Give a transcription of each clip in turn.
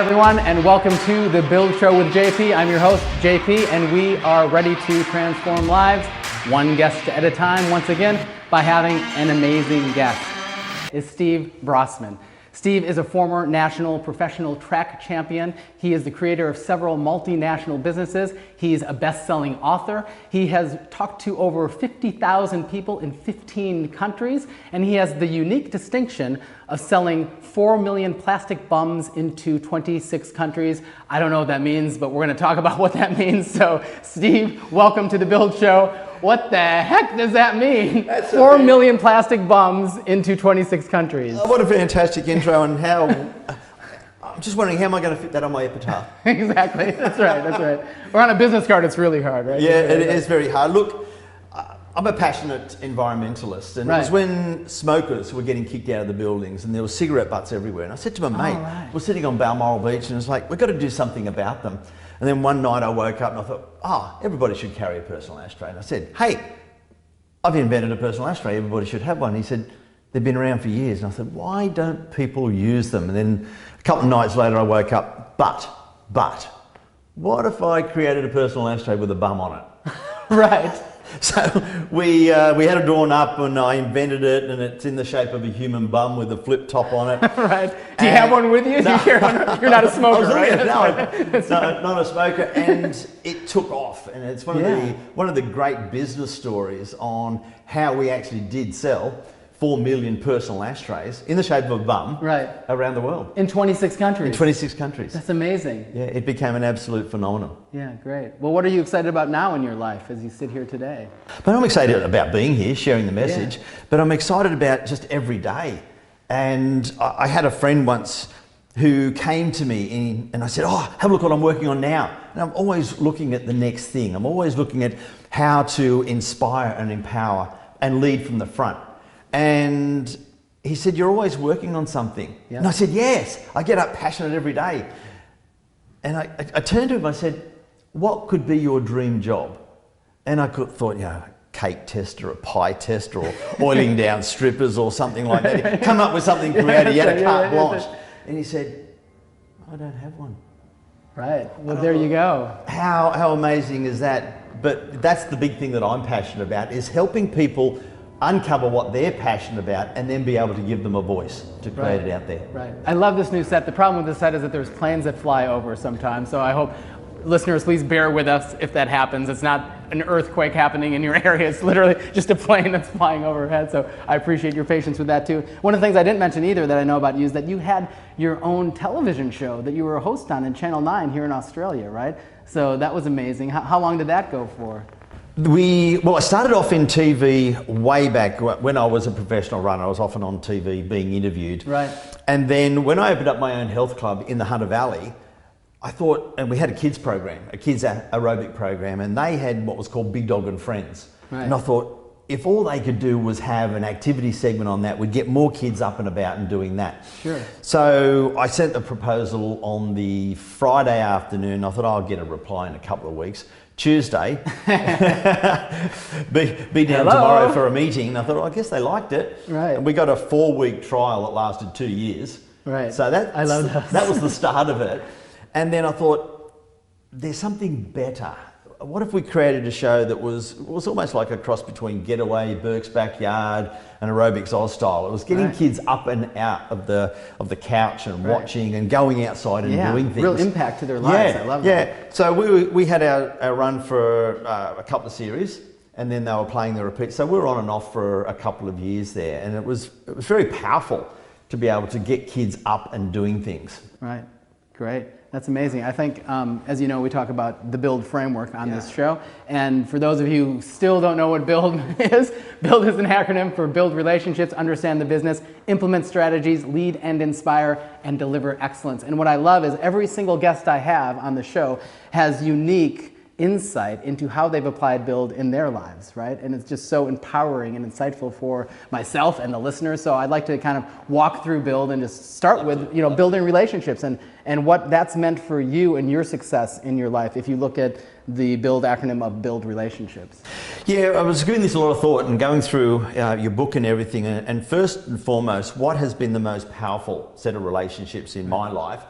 everyone, and welcome to the Build Show with JP. I'm your host, JP, and we are ready to transform lives, one guest at a time, once again, by having an amazing guest. Is Steve Brossman. Steve is a former national professional track champion. He is the creator of several multinational businesses. He's a best-selling author. He has talked to over 50,000 people in 15 countries, and he has the unique distinction of selling 4 million plastic bums into 26 countries. I don't know what that means, but we're going to talk about what that means. So, Steve, welcome to the Build Show. What the heck does that mean? 4 million plastic bums into 26 countries. What a fantastic intro, and how, I'm just wondering, how am I going to fit that on my epitaph? Exactly, that's right, that's right. Or on a business card, it's really hard, right? Yeah, it is very hard. Look, I'm a passionate environmentalist, and it was when smokers were getting kicked out of the buildings and there were cigarette butts everywhere. And I said to my mate, we're sitting on Balmoral Beach, and it's like, we've got to do something about them. And then one night I woke up and I thought, everybody should carry a personal ashtray. And I said, hey, I've invented a personal ashtray, everybody should have one. He said, they've been around for years. And I said, why don't people use them? And then a couple of nights later I woke up, but, what if I created a personal ashtray with a bum on it? Right. So we had it drawn up, and I invented it, and it's in the shape of a human bum with a flip top on it. Right. Do you have one with you? No. You're not a smoker, right? No, not a smoker. And it took off, and it's one of the great business stories on how we actually did sell 4 million personal ashtrays in the shape of a bum around the world. In 26 countries? In 26 countries. That's amazing. Yeah, it became an absolute phenomenon. Yeah, great. Well, what are you excited about now in your life as you sit here today? But I'm excited about being here, sharing the message, but I'm excited about just every day. And I had a friend once who came to me and I said, have a look what I'm working on now. And I'm always looking at the next thing. I'm always looking at how to inspire and empower and lead from the front. And he said, you're always working on something. Yep. And I said, yes, I get up passionate every day. And I turned to him, I said, what could be your dream job? And I thought, cake tester, a pie tester, or oiling down strippers or something like that. Come up with something creative, you had a carte blanche. And he said, I don't have one. Right, well there you go. How amazing is that? But that's the big thing that I'm passionate about, is helping people uncover what they're passionate about and then be able to give them a voice to create it out there. Right. I love this new set. The problem with this set is that there's planes that fly over sometimes, so I hope listeners please bear with us if that happens. It's not an earthquake happening in your area, it's literally just a plane that's flying overhead, so I appreciate your patience with that too. One of the things I didn't mention either that I know about you is that you had your own television show that you were a host on in Channel 9 here in Australia, right? So that was amazing. How long did that go for? I started off in TV way back when I was a professional runner. I was often on TV being interviewed. Right. And then when I opened up my own health club in the Hunter Valley, I thought, and we had a kids program, a kids aerobic program, and they had what was called Big Dog and Friends. Right. And I thought, if all they could do was have an activity segment on that, we'd get more kids up and about and doing that. Sure. So I sent the proposal on the Friday afternoon. I thought, I'll get a reply in a couple of weeks. Tuesday, be down tomorrow for a meeting. And I thought, I guess they liked it. Right. And we got a 4-week trial that lasted 2 years. Right. So I love that. That was the start of it. And then I thought, there's something better. What if we created a show that was almost like a cross between Getaway, Burke's Backyard, and Aerobics Oz style? It was getting kids up and out of the couch and watching and going outside and doing things. Real impact to their lives. I love that. Yeah. So we had our run for a couple of series, and then they were playing the repeat. So we were on and off for a couple of years there, and it was very powerful to be able to get kids up and doing things. Right. Great. That's amazing. I think, as you know, we talk about the BUILD framework on this show. And for those of you who still don't know what BUILD is an acronym for Build Relationships, Understand the Business, Implement Strategies, Lead and Inspire, and Deliver Excellence. And what I love is every single guest I have on the show has unique insight into how they've applied BUILD in their lives, right? And it's just so empowering and insightful for myself and the listeners. So I'd like to kind of walk through BUILD and just start with, building relationships and what that's meant for you and your success in your life if you look at the BUILD acronym of Build Relationships. Yeah, I was giving this a lot of thought and going through your book and everything. And first and foremost, what has been the most powerful set of relationships in my life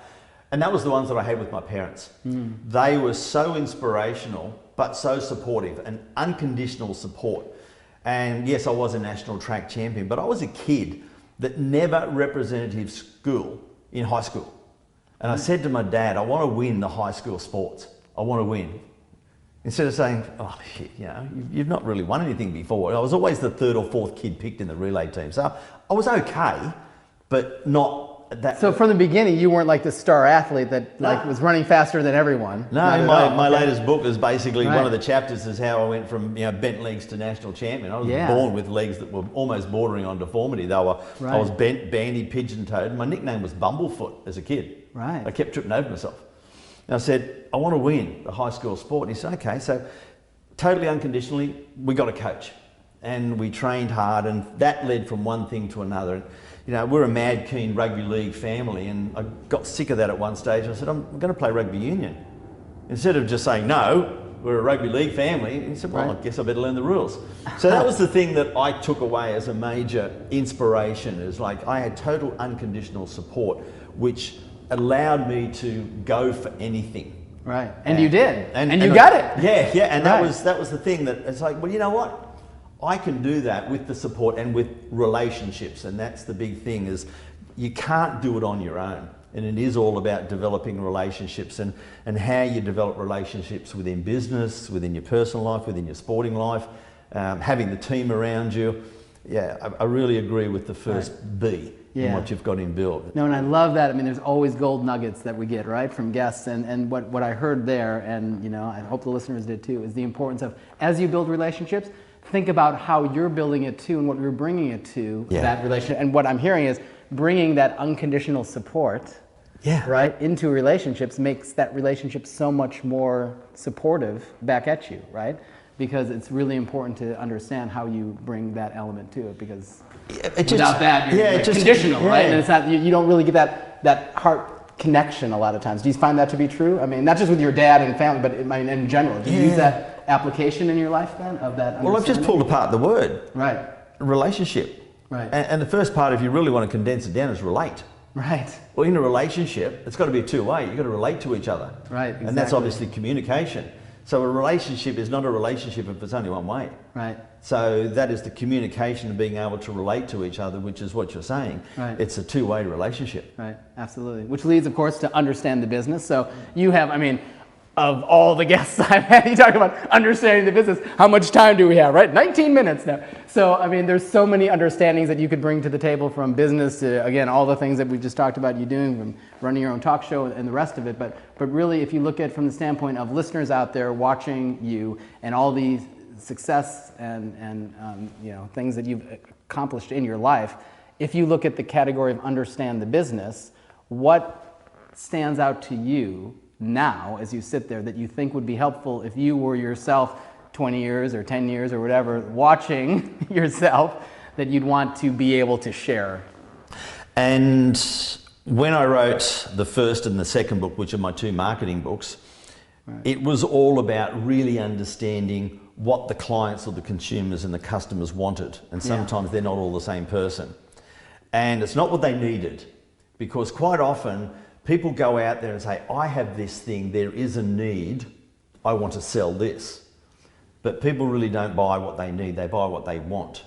And that was the ones that I had with my parents. They were so inspirational, but so supportive and unconditional support. And yes, I was a national track champion, but I was a kid that never represented his school in high school. And I said to my dad, I want to win the high school sports. I want to win. Instead of saying, oh shit, you know, you've not really won anything before. I was always the third or fourth kid picked in the relay team. So I was okay, but not that. So from the beginning, you weren't like the star athlete that was running faster than everyone. No, my latest book is basically one of the chapters is how I went from bent legs to national champion. I was born with legs that were almost bordering on deformity. I was bent, bandy, pigeon-toed. My nickname was Bumblefoot as a kid. Right. I kept tripping over myself. And I said, I want to win the high school sport. And he said, okay. So totally unconditionally, we got a coach and we trained hard, and that led from one thing to another. You know, we're a mad keen rugby league family, and I got sick of that at one stage. I said, I'm going to play rugby union. Instead of just saying, no, we're a rugby league family, he said, well, I guess I better learn the rules. So that was the thing that I took away as a major inspiration, is like I had total unconditional support, which allowed me to go for anything. Right, and you did, and you got it. Yeah, and that was the thing that it's like, well, you know what? I can do that with the support and with relationships, and that's the big thing, is you can't do it on your own. And it is all about developing relationships and how you develop relationships within business, within your personal life, within your sporting life, having the team around you. Yeah, I really agree with the first B in what you've got in build. No, and I love that. I mean, there's always gold nuggets that we get, right, from guests. And what I heard there, and I hope the listeners did too, is the importance of, as you build relationships, think about how you're building it to and what you're bringing it to that relationship. And what I'm hearing is bringing that unconditional support right, into relationships makes that relationship so much more supportive back at you, right? Because it's really important to understand how you bring that element to it, because without that, you're conditional, right? And it's not, you don't really get that heart connection a lot of times. Do you find that to be true? I mean, not just with your dad and family, but in general. Do you use that application in your life then, of that? Well, I've just pulled apart the word. Right. Relationship. Right. And the first part, if you really want to condense it down, is relate. Right. Well, in a relationship, it's got to be a two-way. You've got to relate to each other. Right, exactly. And that's obviously communication. So a relationship is not a relationship if it's only one way. Right. So that is the communication of being able to relate to each other, which is what you're saying. Right. It's a two-way relationship. Right, absolutely. Which leads, of course, to understand the business. So you have, I mean, of all the guests I've had, you talk about understanding the business. How much time do we have, right? 19 minutes now. So, I mean, there's so many understandings that you could bring to the table, from business to, again, all the things that we just talked about you doing, from running your own talk show and the rest of it. But really, if you look at it from the standpoint of listeners out there watching you and all these success and things that you've accomplished in your life, if you look at the category of understand the business, what stands out to you now as you sit there that you think would be helpful if you were yourself 20 years or 10 years or whatever watching yourself, that you'd want to be able to share? And when I wrote the first and the second book, which are my two marketing books, it was all about really understanding what the clients or the consumers and the customers wanted. And sometimes they're not all the same person. And it's not what they needed, because quite often people go out there and say, I have this thing, there is a need, I want to sell this. But people really don't buy what they need, they buy what they want.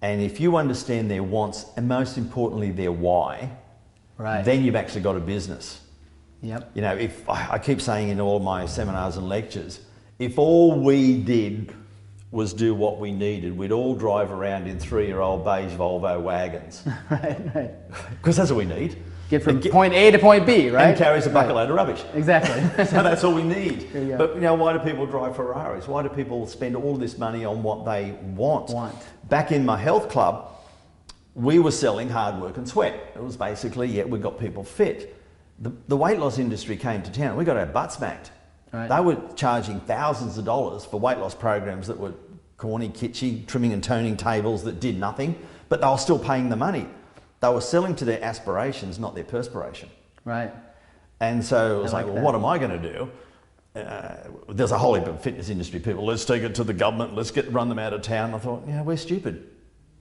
And if you understand their wants, and most importantly their why, then you've actually got a business. Yep. You know, if I keep saying in all my seminars and lectures, if all we did was do what we needed, we'd all drive around in 3-year-old beige Volvo wagons. Right. Because that's what we need. Get from point A to point B, right? And carries a bucket load of rubbish. Exactly. So that's all we need. There you go. But why do people drive Ferraris? Why do people spend all this money on what they want? Back in my health club, we were selling hard work and sweat. It was basically, we got people fit. The weight loss industry came to town. We got our butts smacked. Right. They were charging thousands of dollars for weight loss programs that were corny, kitschy, trimming and toning tables that did nothing, but they were still paying the money. They were selling to their aspirations, not their perspiration. Right. And so it was like, well, what am I going to do? There's a whole heap of fitness industry people. Let's take it to the government. Let's run them out of town. I thought, we're stupid.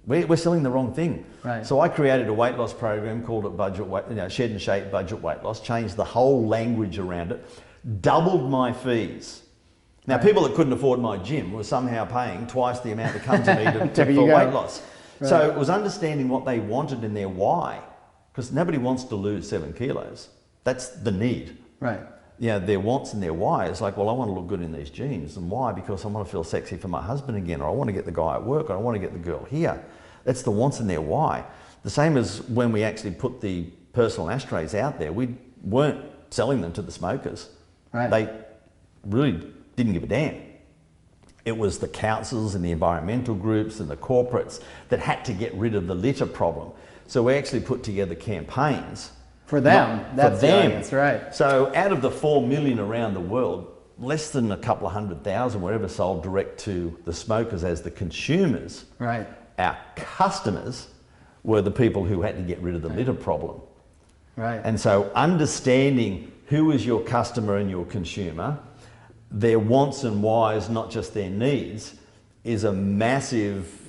We're selling the wrong thing. Right. So I created a weight loss program, called it Shed and Shape Budget Weight Loss, changed the whole language around it, doubled my fees. Now, people that couldn't afford my gym were somehow paying twice the amount to come to me for weight loss. Right. So it was understanding what they wanted and their why, because nobody wants to lose 7 kilos. That's the need. Right. Their wants and their why is like, well, I want to look good in these jeans. And why? Because I want to feel sexy for my husband again, or I want to get the guy at work, or I want to get the girl here. That's the wants and their why. The same as when we actually put the personal ashtrays out there, we weren't selling them to the smokers. Right. They really didn't give a damn. It was the councils and the environmental groups and the corporates that had to get rid of the litter problem. So we actually put together campaigns. For them, that's for them. That's right. So out of the 4 million around the world, less than a couple of 100,000 were ever sold direct to the smokers as the consumers. Right. Our customers were the people who had to get rid of the litter problem. Right. And so understanding who is your customer and your consumer, their wants and whys, not just their needs, is a massive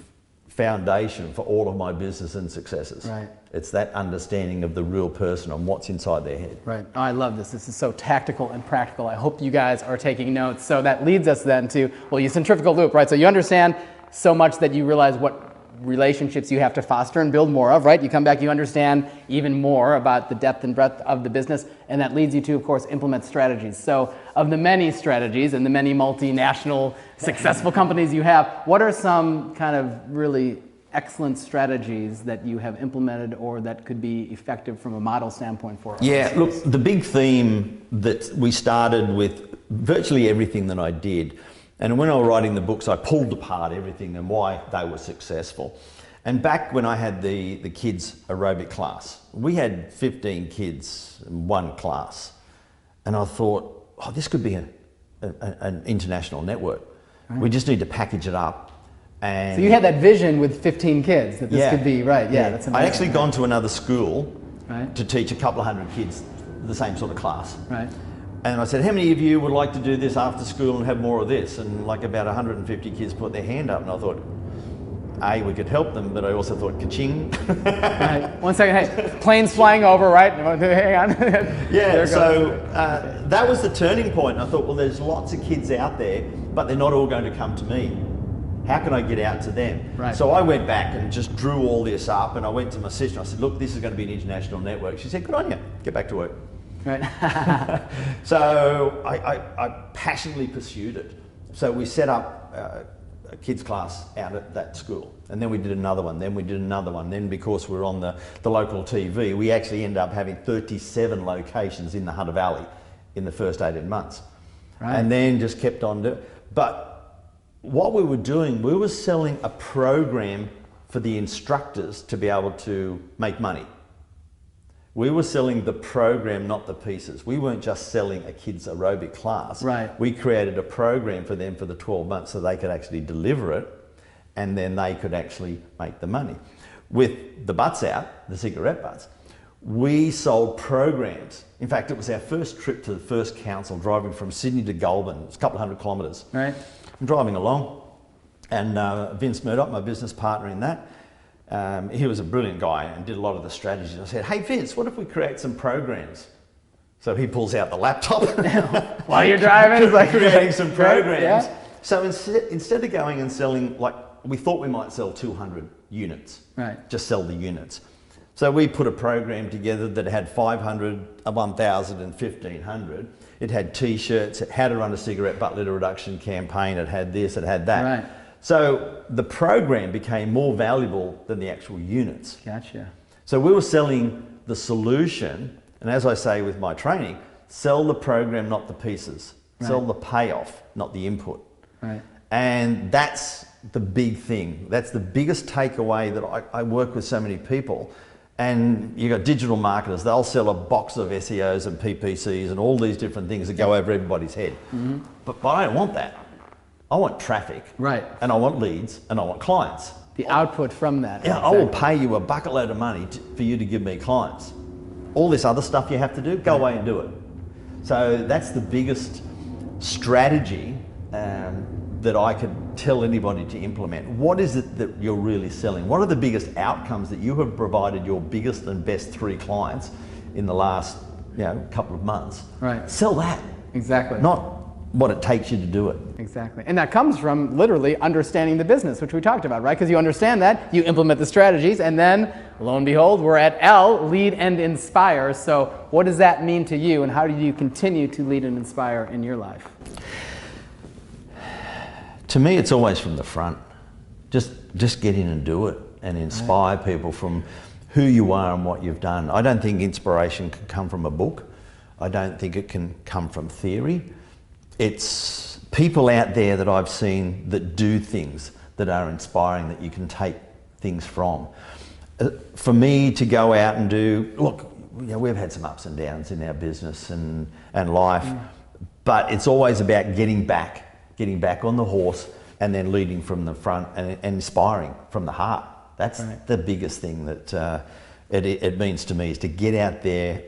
foundation for all of my business and successes. Right. It's that understanding of the real person and what's inside their head. Right. Oh, I love this. This is so tactical and practical. I hope you guys are taking notes. So that leads us then to, well, you centrifugal loop, right? So you understand so much that you realize what relationships you have to foster and build more of, right? You come back, you understand even more about the depth and breadth of the business, and that leads you to, of course, implement strategies. So of the many strategies and the many multinational successful companies you have, what are some kind of really excellent strategies that you have implemented or that could be effective from a model standpoint for us? Yeah, look, the big theme that we started with virtually everything that I did, and when I was writing the books, I pulled apart everything and why they were successful. And back when I had the kids aerobic class, we had 15 kids in one class. And I thought, oh, this could be an international network. Right. We just need to package it up. And so you had that vision with 15 kids that this could be, right? Yeah, that's amazing. I'd actually gone to another school right. to teach a couple of hundred kids the same sort of class. Right. And I said, how many of you would like to do this after school and have more of this? And like about 150 kids put their hand up, and I thought, A, we could help them, but I also thought, ka-ching. Right. 1 second, hey, planes flying over, right? Hang on. Yeah, so that was the turning point. I thought, well, there's lots of kids out there, but they're not all going to come to me. How can I get out to them? Right. So I went back and just drew all this up, and I went to my sister. I said, look, this is going to be an international network. She said, good on you, get back to work. Right. So I passionately pursued it. So we set up a kids class out at that school, and then we did another one, then we did another one. Then because we're on the local TV, we actually ended up having 37 locations in the Hunter Valley in the first 18 months. Right. And then just kept on doing. But what we were doing, we were selling a program for the instructors to be able to make money. We were selling the program, not the pieces. We weren't just selling a kids aerobic class. Right. We created a program for them for the 12 months so they could actually deliver it, and then they could actually make the money. With the butts out, the cigarette butts, we sold programs. In fact, it was our first trip to the first council, driving from Sydney to Goulburn. It's a couple of 100 kilometres. Right. I'm driving along, and Vince Murdoch, my business partner in that, he was a brilliant guy and did a lot of the strategies. I said, hey Vince, what if we create some programs? So he pulls out the laptop. While you're driving, it's like creating some programs. Yeah. So instead of going and selling, like we thought we might sell 200 units, right? Just sell the units. So we put a program together that had 500, 1,000 and 1,500. It had t-shirts, it had to run a cigarette butt litter reduction campaign, it had this, it had that. Right. So the program became more valuable than the actual units. Gotcha. So we were selling the solution, and as I say with my training, sell the program, not the pieces. Right. Sell the payoff, not the input. Right. And that's the big thing. That's the biggest takeaway that I work with so many people. And you've got digital marketers, they'll sell a box of SEOs and PPCs and all these different things that go over everybody's head. Mm-hmm. But I don't want that. I want traffic, right? And I want leads, and I want clients. The output from that. Yeah, exactly. I will pay you a bucket load of money for you to give me clients. All this other stuff you have to do, go away and do it. So that's the biggest strategy that I could tell anybody to implement, what is it that you're really selling? What are the biggest outcomes that you have provided your biggest and best 3 clients in the last couple of months? Right. Sell that. Exactly. Not what it takes you to do it. Exactly. And that comes from literally understanding the business, which we talked about, right? Because you understand that, you implement the strategies, and then, lo and behold, we're at L, lead and inspire. So what does that mean to you, and how do you continue to lead and inspire in your life? To me, it's always from the front. Just get in and do it and inspire people from who you are and what you've done. I don't think inspiration can come from a book. I don't think it can come from theory. It's people out there that I've seen that do things that are inspiring, that you can take things from. For me to go out and do, look, we've had some ups and downs in our business and life, but it's always about getting back on the horse and then leading from the front and inspiring from the heart. That's the biggest thing that it means to me, is to get out there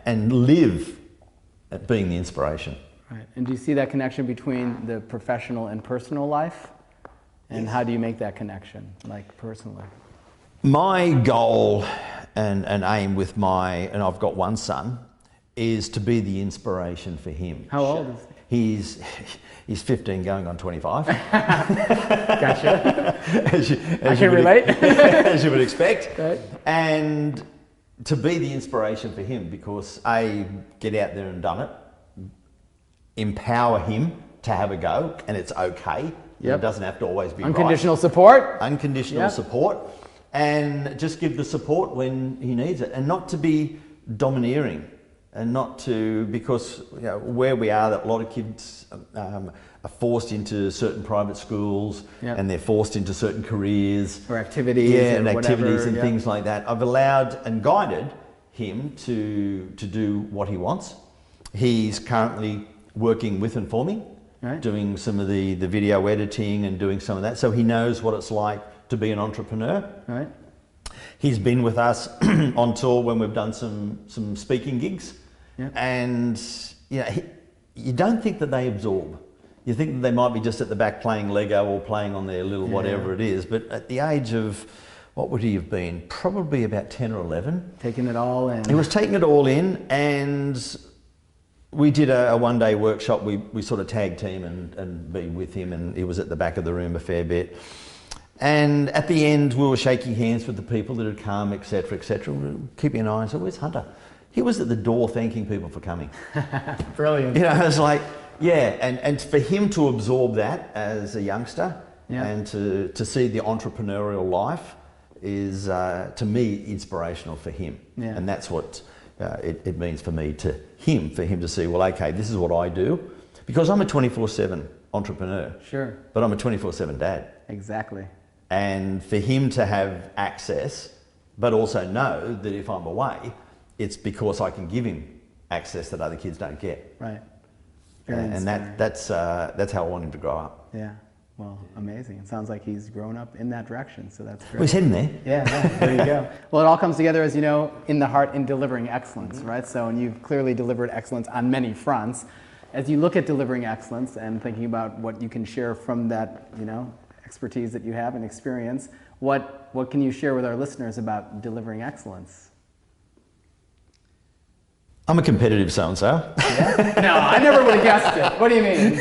and live at being the inspiration. Right. And do you see that connection between the professional and personal life? And how do you make that connection, like personally? My goal and aim with and I've got one son, is to be the inspiration for him. How old is he? He's 15 going on 25. Gotcha. I can relate. As you would expect. Right. And to be the inspiration for him, because get out there and done it, empower him to have a go, and it's okay. It doesn't have to always be unconditional support. Unconditional support, and just give the support when he needs it, and not to be domineering, and not to, because where we are, that a lot of kids are forced into certain private schools, and they're forced into certain careers or activities, and activities and things like that. I've allowed and guided him to do what he wants. He's currently working with and for me, doing some of the video editing and doing some of that, so he knows what it's like to be an entrepreneur. Right. He's been with us on tour when we've done some speaking gigs, and you don't think that they absorb. You think that they might be just at the back playing Lego or playing on their little whatever it is, but at the age of, what would he have been? Probably about 10 or 11. Taking it all in. He was taking it all in, and we did a one-day workshop. We sort of tag team and be with him, and he was at the back of the room a fair bit. And at the end, we were shaking hands with the people that had come, etc., etc. We were keeping an eye on, so where's Hunter? He was at the door thanking people for coming. Brilliant. I was like, and for him to absorb that as a youngster, and to see the entrepreneurial life is, to me, inspirational for him. And that's what it means for me for him to see, well, okay, this is what I do, because I'm a 24/7 entrepreneur. Sure. But I'm a 24/7 dad. Exactly. And for him to have access, but also know that if I'm away, it's because I can give him access that other kids don't get. Right. And that's how I want him to grow up. Yeah. Well, amazing. It sounds like he's grown up in that direction, so that's great. Well, he's heading there. Yeah, there you go. Well, it all comes together, as you know, in the heart in delivering excellence, right? So, and you've clearly delivered excellence on many fronts. As you look at delivering excellence and thinking about what you can share from that, expertise that you have and experience, what can you share with our listeners about delivering excellence? I'm a competitive so-and-so. Yeah? No, I never would have guessed it. What do you mean?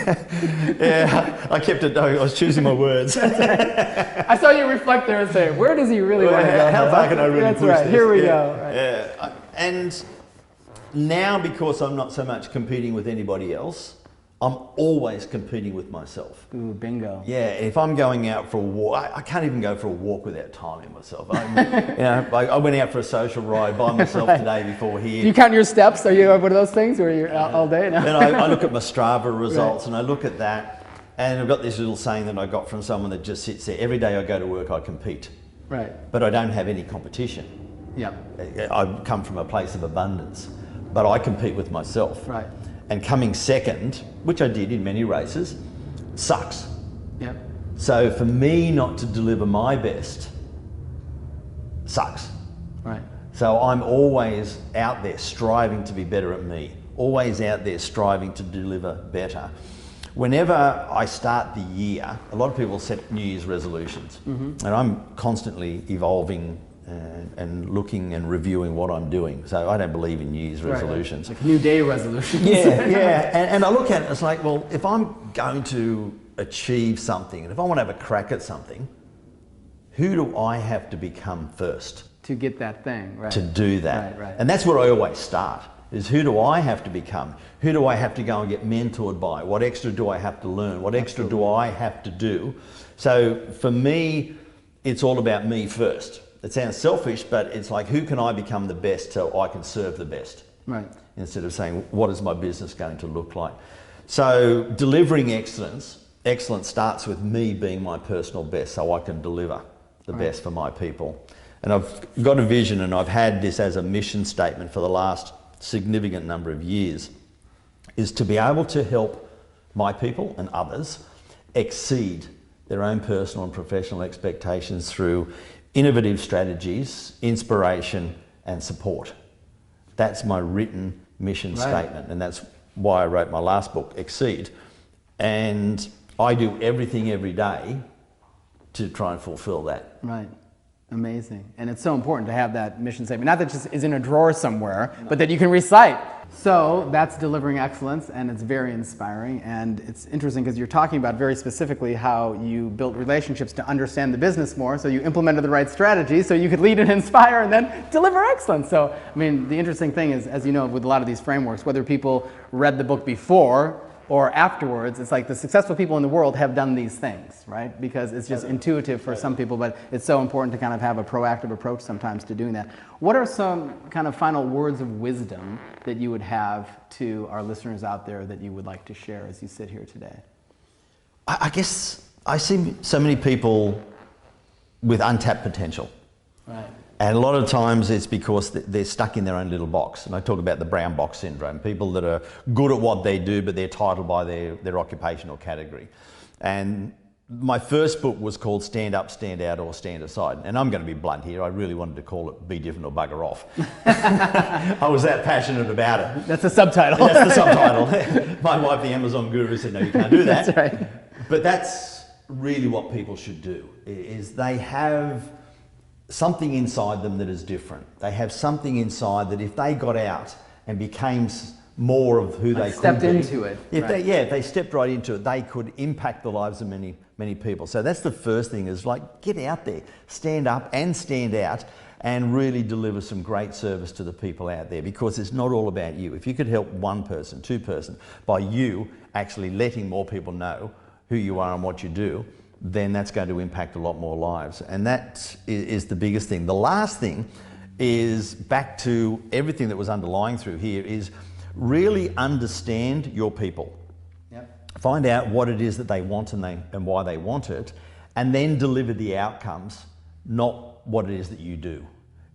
I kept it, I was choosing my words. I saw you reflect there and say, where does he really want to go? How far can I really push That's right, this? here we go. Right. Yeah. And now, because I'm not so much competing with anybody else, I'm always competing with myself. Ooh, bingo. Yeah, if I'm going out for a walk, I can't even go for a walk without timing myself. I went out for a social ride by myself today before here. Do you count your steps? Are you one of those things where you're out all day? No? And I look at my Strava results, and I look at that, and I've got this little saying that I got from someone that just sits there. Every day I go to work, I compete. Right. But I don't have any competition. Yep. I come from a place of abundance, but I compete with myself. Right. And coming second, which I did in many races, sucks. Yep. So for me not to deliver my best sucks. Right. So I'm always out there striving to be better at me, always out there striving to deliver better. whenever I start the year, a lot of people set New Year's resolutions, and I'm constantly evolving and looking and reviewing what I'm doing. So I don't believe in New Year's resolutions. Like New Day resolutions. Yeah. And I look at it, it's like, well, if I'm going to achieve something, and if I want to have a crack at something, who do I have to become first? To get that thing, right. To do that. Right. And that's where I always start, is who do I have to become? Who do I have to go and get mentored by? What extra do I have to learn? What extra do I have to do? So for me, it's all about me first. It sounds selfish, but it's like, who can I become the best so I can serve the best? Right. Instead of saying, what is my business going to look like? So delivering excellence starts with me being my personal best so I can deliver the best for my people. And I've got a vision, and I've had this as a mission statement for the last significant number of years, is to be able to help my people and others exceed their own personal and professional expectations through innovative strategies, inspiration, and support. That's my written mission statement, and that's why I wrote my last book, Exceed. And I do everything every day to try and fulfill that. Right. Amazing. And it's so important to have that mission statement. Not that it just is in a drawer somewhere, but that you can recite. So that's delivering excellence, and it's very inspiring. And it's interesting because you're talking about very specifically how you built relationships to understand the business more, so you implemented the right strategy so you could lead and inspire and then deliver excellence. So, I mean, the interesting thing is, as you know, with a lot of these frameworks, whether people read the book before or afterwards, it's like the successful people in the world have done these things, right? Because it's just intuitive for some people, but it's so important to kind of have a proactive approach sometimes to doing that. What are some kind of final words of wisdom that you would have to our listeners out there that you would like to share as you sit here today? I guess I see so many people with untapped potential. Right. And a lot of times it's because they're stuck in their own little box. And I talk about the brown box syndrome, people that are good at what they do, but they're titled by their occupational category. And my first book was called Stand Up, Stand Out, or Stand Aside. And I'm going to be blunt here. I really wanted to call it Be Different or Bugger Off. I was that passionate about it. That's the subtitle. That's the subtitle. My wife, the Amazon guru, said, no, you can't do that. That's right. But that's really what people should do, is they have something inside them that is different. They have something inside that if they got out and became more of who they stepped could be, into it. if they stepped right into it, they could impact the lives of many people. So that's the first thing, is like, get out there, stand up and stand out, and really deliver some great service to the people out there, because it's not all about you. If you could help one person, two person, by you actually letting more people know who you are and what you do, then that's going to impact a lot more lives. And that is the biggest thing. The last thing is back to everything that was underlying through here, is really understand your people. Yep. Find out what it is that they want and why they want it, and then deliver the outcomes, not what it is that you do.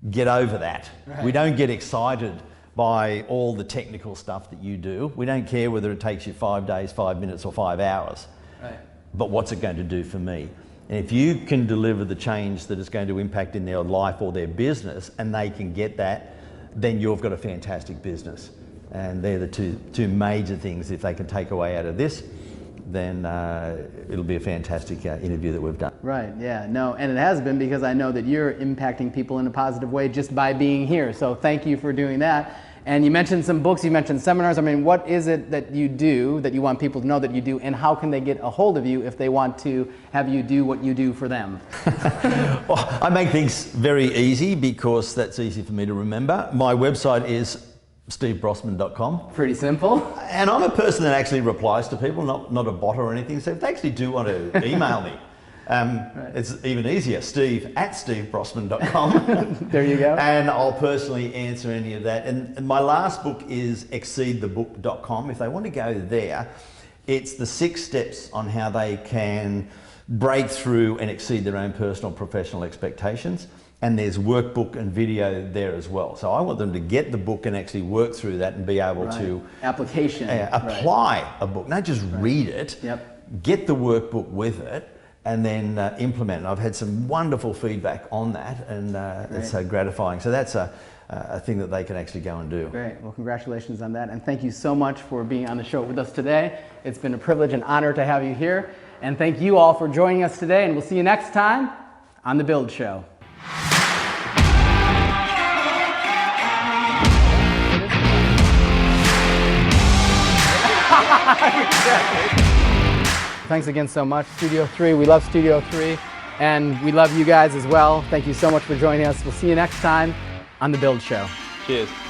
Get over that. Right. We don't get excited by all the technical stuff that you do. We don't care whether it takes you 5 days, 5 minutes, or 5 hours. Right. But what's it going to do for me? And if you can deliver the change that is going to impact in their life or their business, and they can get that, then you've got a fantastic business. And they're the two major things. If they can take away out of this, then it'll be a fantastic interview that we've done. Right, yeah, no, and it has been, because I know that you're impacting people in a positive way just by being here. So thank you for doing that. And you mentioned some books, you mentioned seminars. I mean, what is it that you do that you want people to know that you do, and how can they get a hold of you if they want to have you do what you do for them? Well, I make things very easy, because that's easy for me to remember. My website is stevebrossman.com. Pretty simple. And I'm a person that actually replies to people, not a bot or anything. So if they actually do want to email me, right. It's even easier, steve@stevebrossman.com. There you go. And I'll personally answer any of that. And my last book is exceedthebook.com. If they want to go there, it's the 6 steps on how they can break through and exceed their own personal professional expectations. And there's workbook and video there as well. So I want them to get the book and actually work through that and be able to application apply a book, not just read it. Yep. Get the workbook with it, and then implement it. I've had some wonderful feedback on that, and it's so gratifying. So that's a thing that they can actually go and do. Great. Well, congratulations on that. And thank you so much for being on the show with us today. It's been a privilege and honor to have you here. And thank you all for joining us today. And we'll see you next time on The Build Show. Thanks again so much, Studio 3. We love Studio 3, and we love you guys as well. Thank you so much for joining us. We'll see you next time on The Build Show. Cheers.